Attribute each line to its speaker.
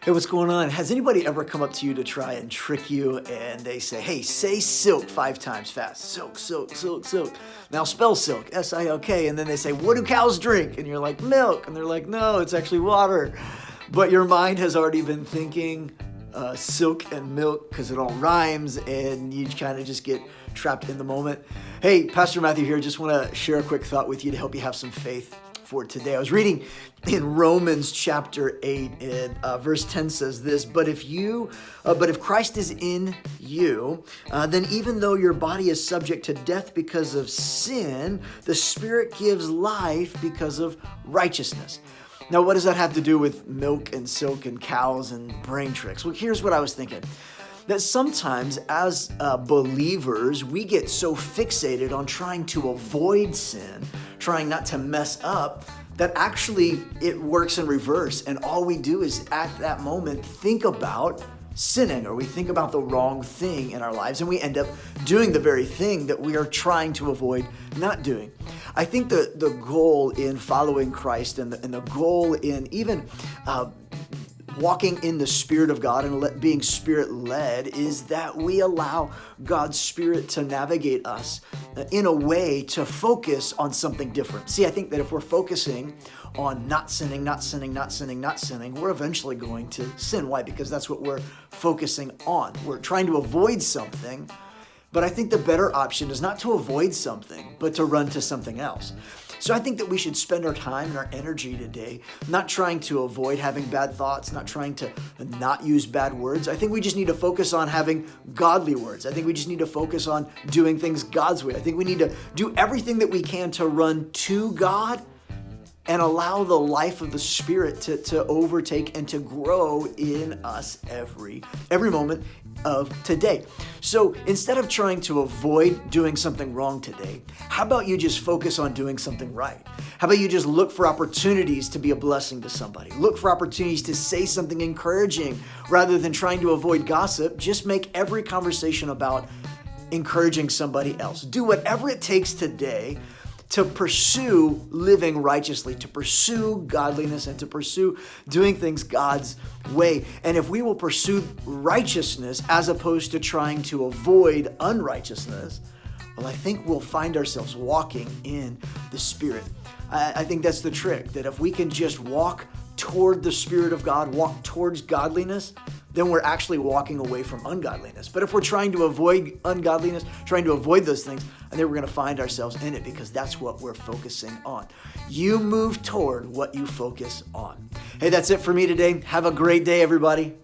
Speaker 1: Hey, what's going on? Has anybody ever come up to you to try and trick you and they say, hey, say silk 5 times fast. Silk, silk, silk, silk. Now spell silk, S-I-L-K. And then they say, what do cows drink? And you're like, milk. And they're like, no, it's actually water. But your mind has already been thinking silk and milk because it all rhymes and you kind of just get trapped in the moment. Hey, Pastor Matthew here. Just want to share a quick thought with you to help you have some faith for today. I was reading in Romans chapter 8 and verse 10 says this, but if Christ is in you, then even though your body is subject to death because of sin, the Spirit gives life because of righteousness. Now, what does that have to do with milk and silk and cows and brain tricks? Well, here's what I was thinking. That sometimes as believers, we get so fixated on trying to avoid sin, trying not to mess up, that actually it works in reverse. And all we do is at that moment think about sinning, or we think about the wrong thing in our lives, and we end up doing the very thing that we are trying to avoid not doing. I think the goal in following Christ and the goal in even walking in the Spirit of God and being Spirit-led is that we allow God's Spirit to navigate us in a way to focus on something different. See, I think that if we're focusing on not sinning, we're eventually going to sin. Why? Because that's what we're focusing on. We're trying to avoid something, but I think the better option is not to avoid something, but to run to something else. So I think that we should spend our time and our energy today not trying to avoid having bad thoughts, not trying to not use bad words. I think we just need to focus on having godly words. I think we just need to focus on doing things God's way. I think we need to do everything that we can to run to God and allow the life of the Spirit to overtake and to grow in us every moment of today. So instead of trying to avoid doing something wrong today, how about you just focus on doing something right? How about you just look for opportunities to be a blessing to somebody? Look for opportunities to say something encouraging rather than trying to avoid gossip. Just make every conversation about encouraging somebody else. Do whatever it takes today to pursue living righteously, to pursue godliness, and to pursue doing things God's way. And if we will pursue righteousness as opposed to trying to avoid unrighteousness, well, I think we'll find ourselves walking in the Spirit. I think that's the trick, that if we can just walk toward the Spirit of God, walk towards godliness, then we're actually walking away from ungodliness. But if we're trying to avoid ungodliness, trying to avoid those things, I think we're going to find ourselves in it because that's what we're focusing on. You move toward what you focus on. Hey, that's it for me today. Have a great day, everybody.